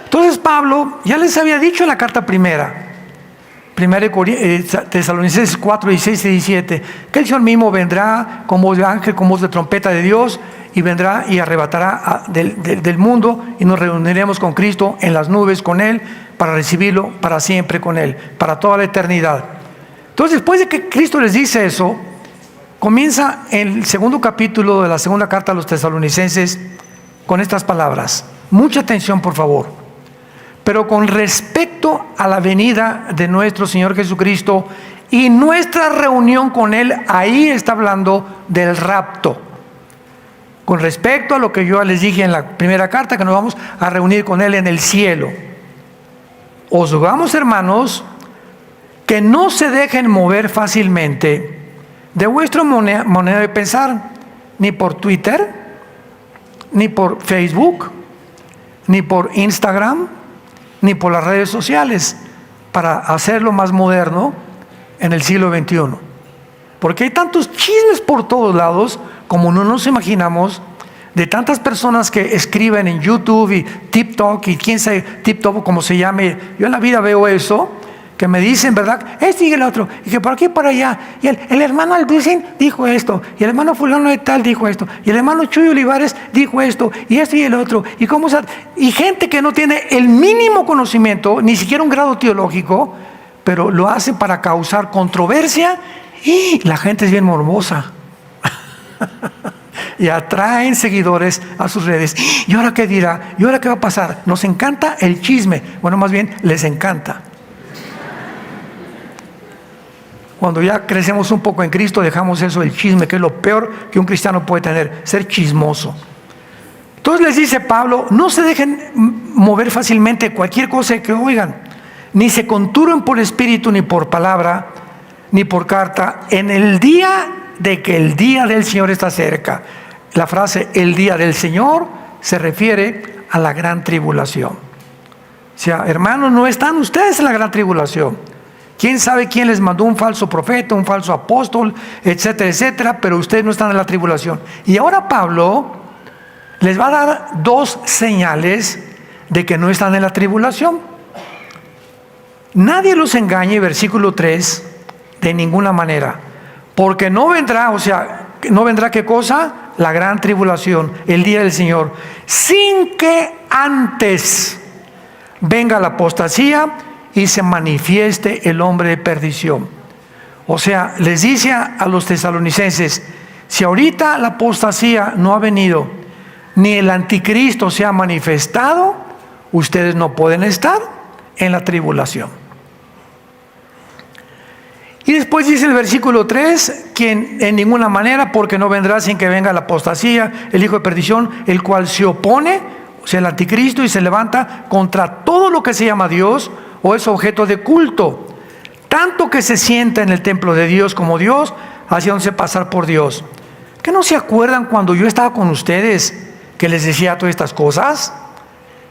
Entonces Pablo ya les había dicho en la carta primera Tesalonicenses 4, 16 y 17, que el Señor mismo vendrá con voz de ángel, con voz de trompeta de Dios, y vendrá y arrebatará del mundo, y nos reuniremos con Cristo en las nubes con Él, para recibirlo para siempre con Él, para toda la eternidad. Entonces, después de que Cristo les dice eso, comienza el segundo capítulo de la segunda carta a los tesalonicenses con estas palabras. Mucha atención, por favor. Pero con respecto a la venida de nuestro Señor Jesucristo y nuestra reunión con Él, ahí está hablando del rapto. Con respecto a lo que yo les dije en la primera carta, que nos vamos a reunir con Él en el cielo. Os rogamos, hermanos, que no se dejen mover fácilmente de vuestra manera de pensar, ni por Twitter, ni por Facebook, ni por Instagram, ni por las redes sociales, para hacerlo más moderno en el siglo XXI. Porque hay tantos chismes por todos lados, como no nos imaginamos, de tantas personas que escriben en YouTube y TikTok, y quién sabe, TikTok como se llame. Yo en la vida veo eso, que me dicen, ¿verdad? Este y el otro, y que por aquí y por allá, y el hermano Alducin dijo esto, y el hermano fulano de tal dijo esto, y el hermano Chuy Olivares dijo esto, y esto y el otro, y gente que no tiene el mínimo conocimiento, ni siquiera un grado teológico, pero lo hace para causar controversia, y la gente es bien morbosa. Y atraen seguidores a sus redes. ¿Y ahora qué dirá? ¿Y ahora qué va a pasar? Nos encanta el chisme. Bueno, más bien, les encanta. Cuando ya crecemos un poco en Cristo, dejamos eso del chisme, que es lo peor que un cristiano puede tener, ser chismoso. Entonces les dice Pablo, no se dejen mover fácilmente cualquier cosa que oigan, ni se conturben por espíritu, ni por palabra, ni por carta, en el día de que el día del Señor está cerca. La frase el día del Señor se refiere a la gran tribulación. O sea, hermanos, no están ustedes en la gran tribulación. ¿Quién sabe quién les mandó un falso profeta, un falso apóstol, etcétera, etcétera? Pero ustedes no están en la tribulación. Y ahora Pablo les va a dar 2 señales de que no están en la tribulación. Nadie los engañe, versículo 3, de ninguna manera. Porque no vendrá, no vendrá ¿qué cosa? La gran tribulación, el día del Señor, sin que antes venga la apostasía y se manifieste el hombre de perdición. O sea, les dice a los tesalonicenses, si ahorita la apostasía no ha venido, ni el anticristo se ha manifestado, ustedes no pueden estar en la tribulación. Y después dice el versículo 3, que en ninguna manera, porque no vendrá sin que venga la apostasía, el hijo de perdición, el cual se opone, o sea, el anticristo, y se levanta contra todo lo que se llama Dios, o es objeto de culto, tanto que se sienta en el templo de Dios como Dios, haciéndose pasar por Dios. ¿Qué no se acuerdan cuando yo estaba con ustedes que les decía todas estas cosas?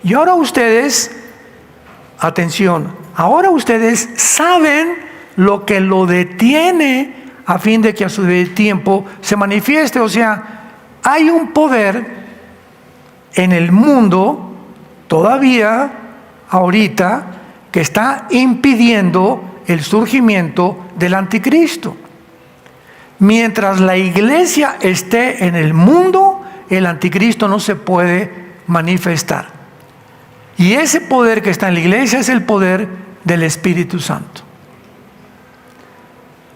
Y ahora ustedes, atención, ahora ustedes saben lo que lo detiene a fin de que a su tiempo se manifieste. O sea, hay un poder en el mundo todavía, ahorita, que está impidiendo el surgimiento del anticristo. Mientras la iglesia esté en el mundo, el anticristo no se puede manifestar. Y ese poder que está en la iglesia es el poder del Espíritu Santo.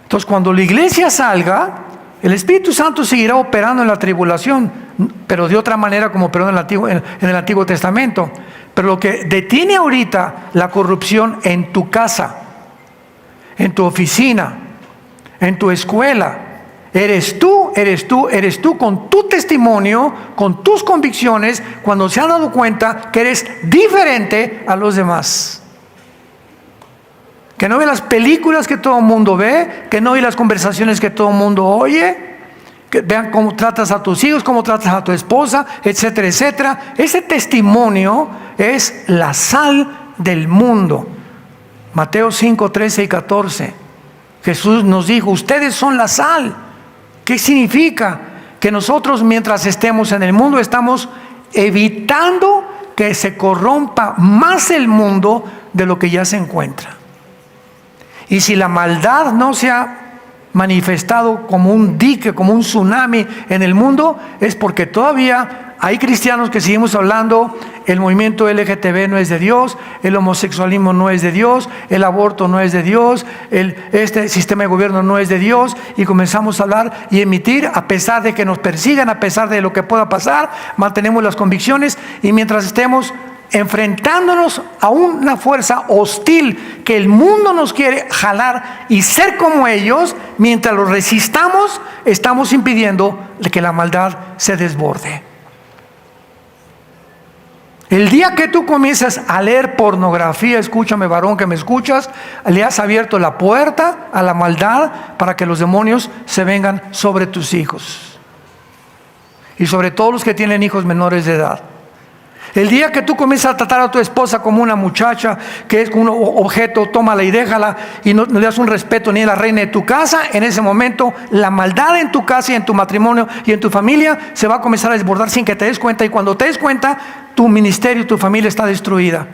Entonces, cuando la iglesia salga, el Espíritu Santo seguirá operando en la tribulación, pero de otra manera como operó en el Antiguo Testamento. Pero lo que detiene ahorita la corrupción en tu casa, en tu oficina, en tu escuela, eres tú con tu testimonio, con tus convicciones, cuando se han dado cuenta que eres diferente a los demás. Que no ve las películas que todo el mundo ve, que no ve las conversaciones que todo el mundo oye, que vean cómo tratas a tus hijos, cómo tratas a tu esposa, etcétera, etcétera. Ese testimonio es la sal del mundo. Mateo 5, 13 y 14. Jesús nos dijo, ustedes son la sal. ¿Qué significa? Que nosotros mientras estemos en el mundo estamos evitando que se corrompa más el mundo de lo que ya se encuentra. Y si la maldad no se ha manifestado como un dique, como un tsunami en el mundo, es porque todavía hay cristianos que seguimos hablando, el movimiento LGTB no es de Dios, el homosexualismo no es de Dios, el aborto no es de Dios, este sistema de gobierno no es de Dios, y comenzamos a hablar y emitir, a pesar de que nos persigan, a pesar de lo que pueda pasar, mantenemos las convicciones, y mientras estemos enfrentándonos a una fuerza hostil que el mundo nos quiere jalar y ser como ellos, mientras lo resistamos, estamos impidiendo que la maldad se desborde. El día que tú comienzas a leer pornografía, escúchame varón que me escuchas, le has abierto la puerta a la maldad para que los demonios se vengan sobre tus hijos y sobre todos los que tienen hijos menores de edad. El día que tú comienzas a tratar a tu esposa como una muchacha, que es como un objeto, tómala y déjala, y no le das un respeto ni a la reina de tu casa, en ese momento la maldad en tu casa y en tu matrimonio y en tu familia se va a comenzar a desbordar sin que te des cuenta, y cuando te des cuenta, tu ministerio y tu familia está destruida.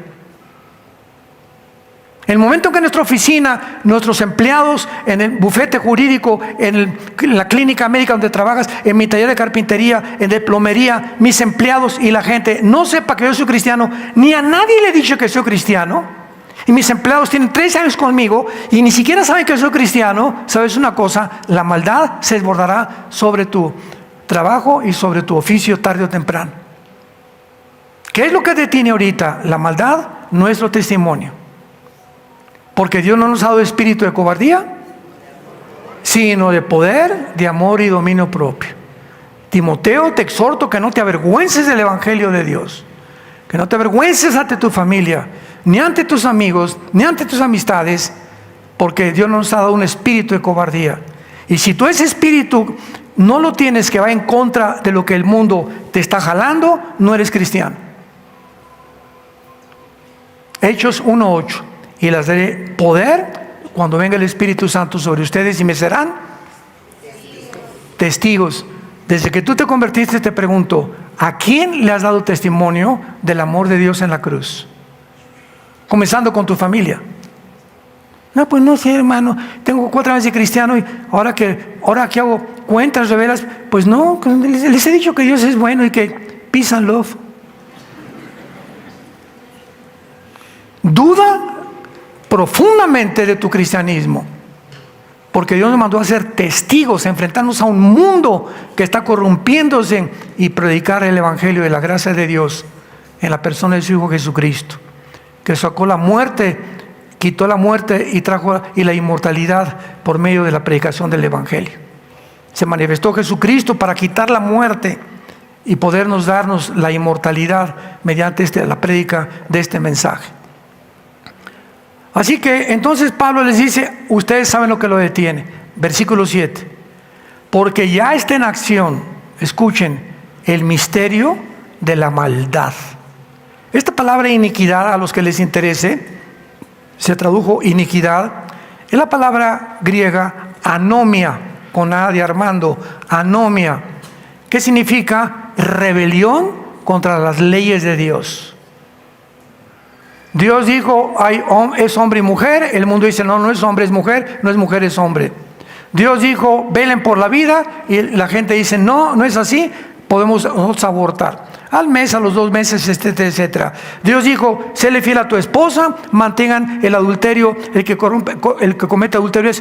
El momento que en nuestra oficina, nuestros empleados, en el bufete jurídico, en la clínica médica donde trabajas, en mi taller de carpintería, en de plomería, mis empleados y la gente no sepa que yo soy cristiano, ni a nadie le he dicho que soy cristiano, y mis empleados tienen 3 años conmigo y ni siquiera saben que soy cristiano, ¿sabes una cosa? La maldad se desbordará sobre tu trabajo y sobre tu oficio tarde o temprano. ¿Qué es lo que detiene ahorita? La maldad, nuestro testimonio. Porque Dios no nos ha dado espíritu de cobardía, sino de poder, de amor y dominio propio. Timoteo, te exhorto que no te avergüences del Evangelio de Dios, que no te avergüences ante tu familia, ni ante tus amigos, ni ante tus amistades, porque Dios no nos ha dado un espíritu de cobardía. Y si tú ese espíritu no lo tienes, que va en contra de lo que el mundo te está jalando, no eres cristiano. Hechos 1:8. Y les daré poder cuando venga el Espíritu Santo sobre ustedes y me serán testigos. Desde que tú te convertiste, te pregunto, ¿a quién le has dado testimonio del amor de Dios en la cruz? Comenzando con tu familia. No, pues no sé, hermano, tengo 4 años de cristiano y ahora que hago cuentas de veras, pues no, les he dicho que Dios es bueno y que peace and love. Duda profundamente de tu cristianismo, porque Dios nos mandó a ser testigos, a enfrentarnos a un mundo que está corrompiéndose y predicar el Evangelio de la gracia de Dios en la persona de su Hijo Jesucristo, que sacó la muerte, quitó la muerte y trajo la inmortalidad por medio de la predicación del Evangelio. Se manifestó Jesucristo para quitar la muerte y podernos darnos la inmortalidad mediante la prédica de este mensaje. Así que entonces Pablo les dice, ustedes saben lo que lo detiene. Versículo 7. Porque ya está en acción, escuchen, el misterio de la maldad. Esta palabra iniquidad, a los que les interese, se tradujo iniquidad, es la palabra griega anomia, con A de Armando, anomia, que significa rebelión contra las leyes de Dios. Dios dijo, es hombre y mujer. El mundo dice, no es hombre, es mujer. No es mujer, es hombre. Dios dijo, velen por la vida, y la gente dice, no, no es así, podemos nosotros abortar. Al mes, a los 2 meses, etcétera, etcétera. Dios dijo, séle fiel a tu esposa, mantengan el adulterio, el que comete adulterio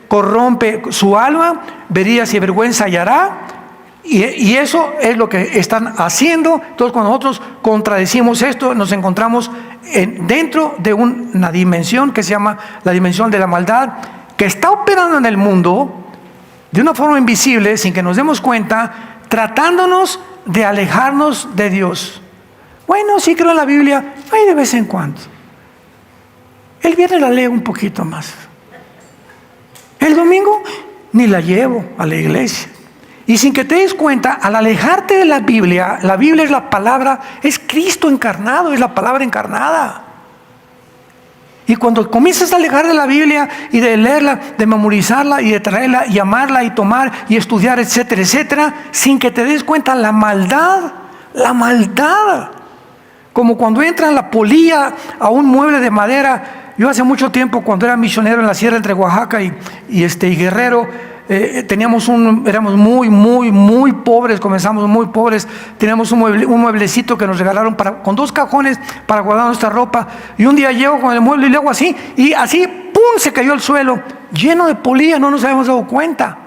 corrompe su alma, verías y vergüenza hallará. Y eso es lo que están haciendo. Entonces, cuando nosotros contradecimos esto, nos encontramos dentro de una dimensión que se llama la dimensión de la maldad, que está operando en el mundo de una forma invisible, sin que nos demos cuenta, tratándonos de alejarnos de Dios. Bueno, sí creo en la Biblia, ahí de vez en cuando. El viernes la leo un poquito más. El domingo ni la llevo a la iglesia. Y sin que te des cuenta, al alejarte de la Biblia es la palabra, es Cristo encarnado, es la palabra encarnada. Y cuando comienzas a alejar de la Biblia y de leerla, de memorizarla y de traerla y amarla y tomar y estudiar, etcétera, etcétera, sin que te des cuenta, la maldad, como cuando entra la polilla a un mueble de madera. Yo hace mucho tiempo, cuando era misionero en la sierra entre Oaxaca y Guerrero, éramos muy pobres, comenzamos muy pobres. Teníamos un mueblecito que nos regalaron con 2 cajones para guardar nuestra ropa. Y un día llego con el mueble y le hago así, y así, ¡pum!, se cayó al suelo, lleno de polilla, no nos habíamos dado cuenta.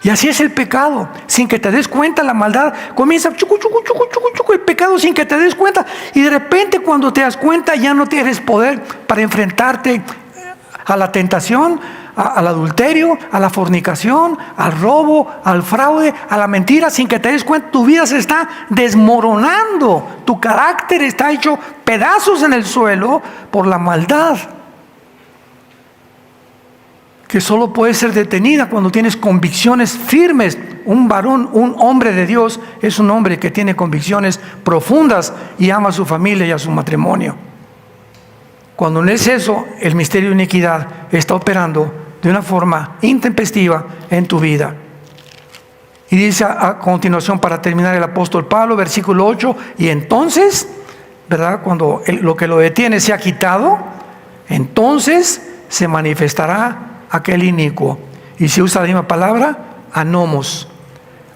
Y así es el pecado, sin que te des cuenta, la maldad comienza, chucu, el pecado sin que te des cuenta. Y de repente, cuando te das cuenta, ya no tienes poder para enfrentarte a la tentación, al adulterio, a la fornicación, al robo, al fraude, a la mentira. Sin que te des cuenta, tu vida se está desmoronando, tu carácter está hecho pedazos en el suelo por la maldad, que solo puede ser detenida cuando tienes convicciones firmes. Un varón, un hombre de Dios, es un hombre que tiene convicciones profundas y ama a su familia y a su matrimonio. Cuando no es eso, el misterio de iniquidad está operando de una forma intempestiva en tu vida. Y dice a continuación, para terminar, el apóstol Pablo, versículo 8, y entonces, ¿verdad?, cuando lo que lo detiene se ha quitado, entonces se manifestará aquel inicuo. Y se usa la misma palabra, anomos,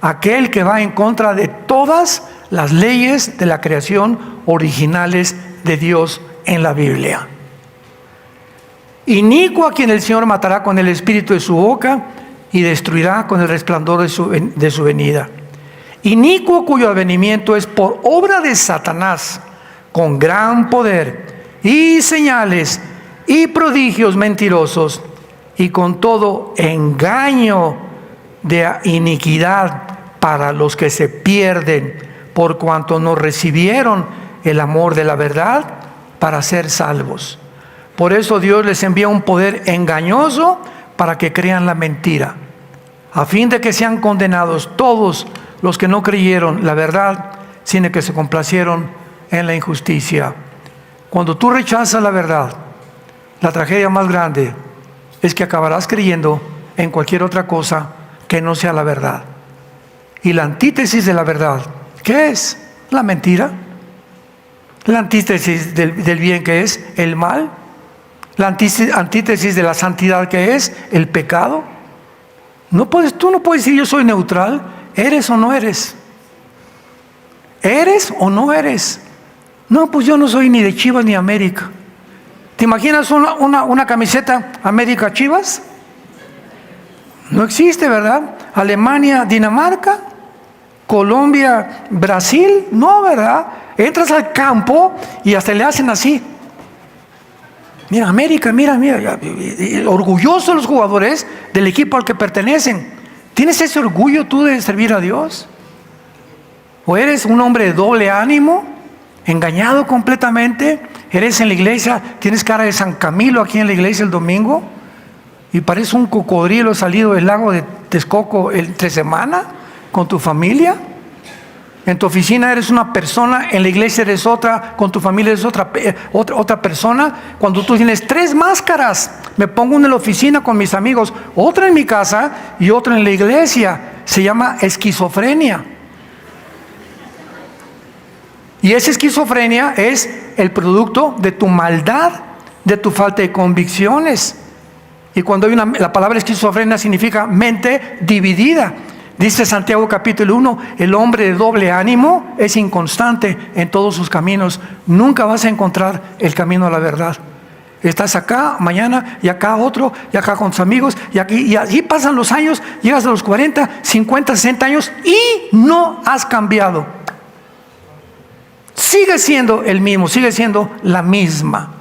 aquel que va en contra de todas las leyes de la creación originales de Dios en la Biblia. Inicuo a quien el Señor matará con el espíritu de su boca y destruirá con el resplandor de su venida. Inicuo cuyo advenimiento es por obra de Satanás, con gran poder y señales y prodigios mentirosos, y con todo engaño de iniquidad para los que se pierden, por cuanto no recibieron el amor de la verdad para ser salvos. Por eso Dios les envía un poder engañoso para que crean la mentira, a fin de que sean condenados todos los que no creyeron la verdad, sino que se complacieron en la injusticia. Cuando tú rechazas la verdad, la tragedia más grande es que acabarás creyendo en cualquier otra cosa que no sea la verdad. Y la antítesis de la verdad, ¿qué es? La mentira. La antítesis del bien, ¿qué es? El mal. La antítesis de la santidad, ¿qué es? El pecado. Tú no puedes decir yo soy neutral. ¿Eres o no eres? ¿Eres o no eres? No, pues yo no soy ni de Chivas ni América. ¿Te imaginas una camiseta América Chivas? No existe, ¿verdad? Alemania, Dinamarca, Colombia, Brasil, no, ¿verdad? Entras al campo y hasta le hacen así. Mira, América, mira, orgullosos los jugadores del equipo al que pertenecen. ¿Tienes ese orgullo tú de servir a Dios? ¿O eres un hombre de doble ánimo, engañado completamente? ¿Eres en la iglesia, tienes cara de San Camilo aquí en la iglesia el domingo y pareces un cocodrilo salido del lago de Texcoco entre semana con tu familia? En tu oficina eres una persona, en la iglesia eres otra, con tu familia eres otra persona. Cuando tú tienes 3 máscaras, me pongo una en la oficina con mis amigos, otra en mi casa y otra en la iglesia, se llama esquizofrenia. Y esa esquizofrenia es el producto de tu maldad, de tu falta de convicciones. Y cuando hay la palabra esquizofrenia significa mente dividida. Dice Santiago capítulo 1, el hombre de doble ánimo es inconstante en todos sus caminos. Nunca vas a encontrar el camino a la verdad. Estás acá mañana y acá otro, y acá con tus amigos, y aquí, y allí pasan los años, llegas a los 40, 50, 60 años y no has cambiado. Sigue siendo el mismo, sigue siendo la misma.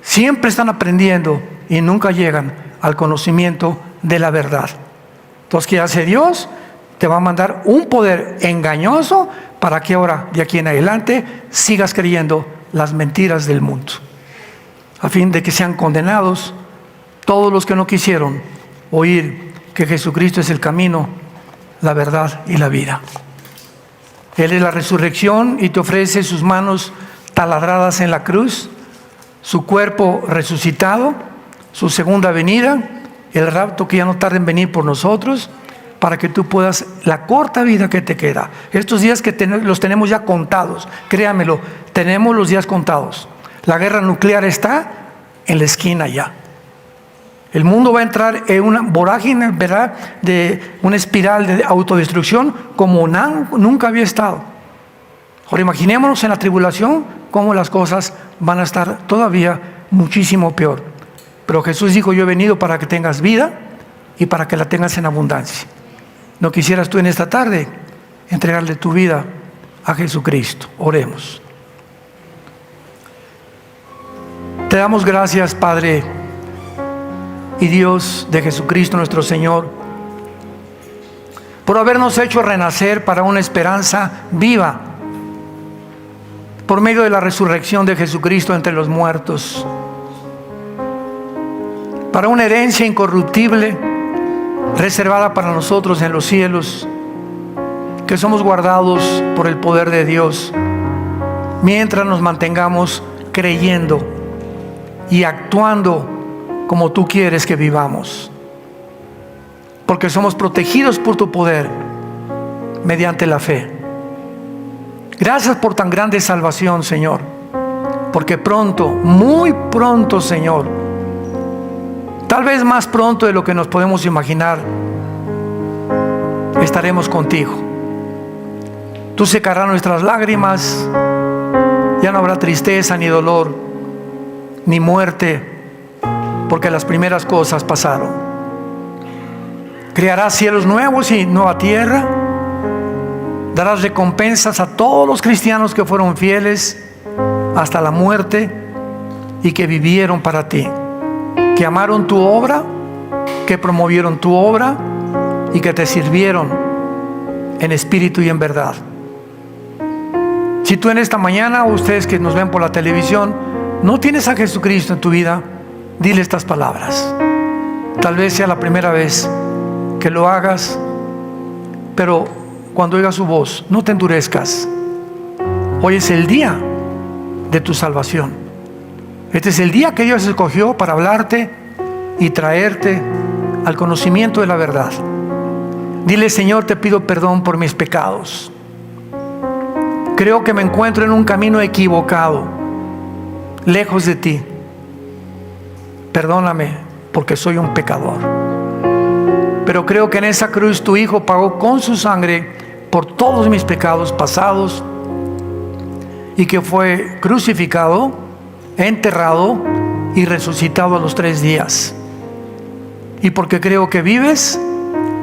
Siempre están aprendiendo y nunca llegan al conocimiento de la verdad. Entonces, ¿qué hace Dios? Te va a mandar un poder engañoso para que ahora, de aquí en adelante, sigas creyendo las mentiras del mundo, a fin de que sean condenados todos los que no quisieron oír que Jesucristo es el camino, la verdad y la vida. Él es la resurrección y te ofrece sus manos taladradas en la cruz, su cuerpo resucitado, su segunda venida, el rapto que ya no tarda en venir por nosotros, para que tú puedas, la corta vida que te queda, estos días que los tenemos ya contados, créamelo, tenemos los días contados. La guerra nuclear está en la esquina ya. El mundo va a entrar en una vorágine, ¿verdad?, de una espiral de autodestrucción como nunca había estado. Ahora imaginémonos en la tribulación cómo las cosas van a estar todavía muchísimo peor. Pero Jesús dijo, yo he venido para que tengas vida y para que la tengas en abundancia. ¿No quisieras tú en esta tarde entregarle tu vida a Jesucristo? Oremos. Te damos gracias, Padre y Dios de Jesucristo nuestro Señor, por habernos hecho renacer para una esperanza viva, por medio de la resurrección de Jesucristo entre los muertos, para una herencia incorruptible, reservada para nosotros en los cielos, que somos guardados por el poder de Dios, mientras nos mantengamos creyendo y actuando como tú quieres que vivamos, porque somos protegidos por tu poder mediante la fe. Gracias por tan grande salvación, Señor, porque pronto, muy pronto, Señor, tal vez más pronto de lo que nos podemos imaginar, estaremos contigo. Tú secarás nuestras lágrimas, ya no habrá tristeza ni dolor, ni muerte, porque las primeras cosas pasaron. Crearás cielos nuevos y nueva tierra. Darás recompensas a todos los cristianos que fueron fieles hasta la muerte y que vivieron para ti, que amaron tu obra, que promovieron tu obra y que te sirvieron en espíritu y en verdad. Si tú en esta mañana, o ustedes que nos ven por la televisión, no tienes a Jesucristo en tu vida, dile estas palabras. Tal vez sea la primera vez que lo hagas, pero cuando oigas su voz, no te endurezcas. Hoy es el día de tu salvación. Este es el día que Dios escogió para hablarte y traerte al conocimiento de la verdad. Dile, Señor, te pido perdón por mis pecados. Creo que me encuentro en un camino equivocado, lejos de ti. Perdóname porque soy un pecador. Pero creo que en esa cruz tu Hijo pagó con su sangre por todos mis pecados pasados y que fue crucificado, enterrado y resucitado a los 3 días. Y porque creo que vives,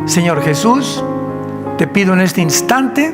Señor Jesús, te pido en este instante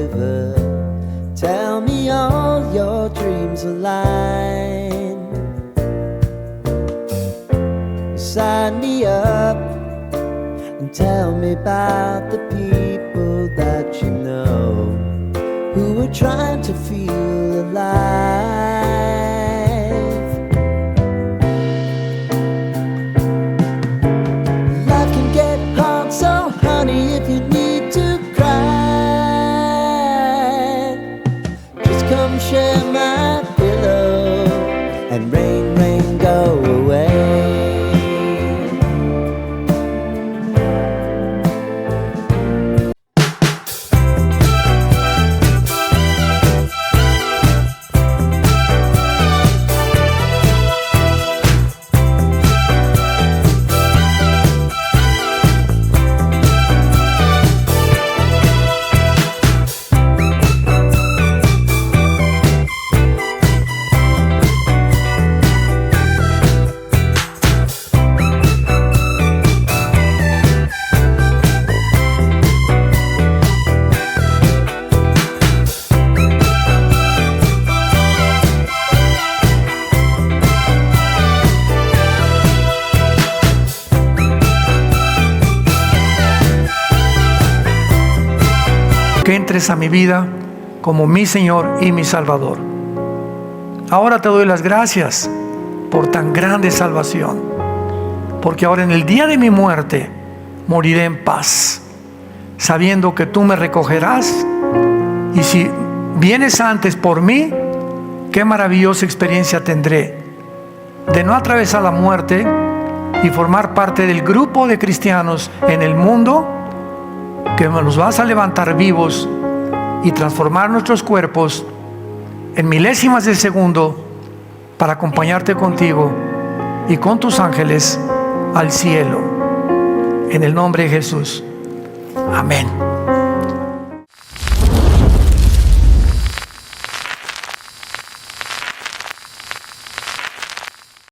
river. Tell me all your dreams align. Sign me up and tell me about the people that you know who are trying to feel alive. Life can get hard, so honey, if you need to cry, just come share my pillow and rain, rain, go away. Que entres a mi vida como mi Señor y mi Salvador. Ahora te doy las gracias por tan grande salvación, porque ahora en el día de mi muerte moriré en paz, sabiendo que tú me recogerás, y si vienes antes por mí, qué maravillosa experiencia tendré de no atravesar la muerte y formar parte del grupo de cristianos en el mundo que nos vas a levantar vivos y transformar nuestros cuerpos en milésimas de segundo para acompañarte contigo y con tus ángeles al cielo. En el nombre de Jesús. Amén.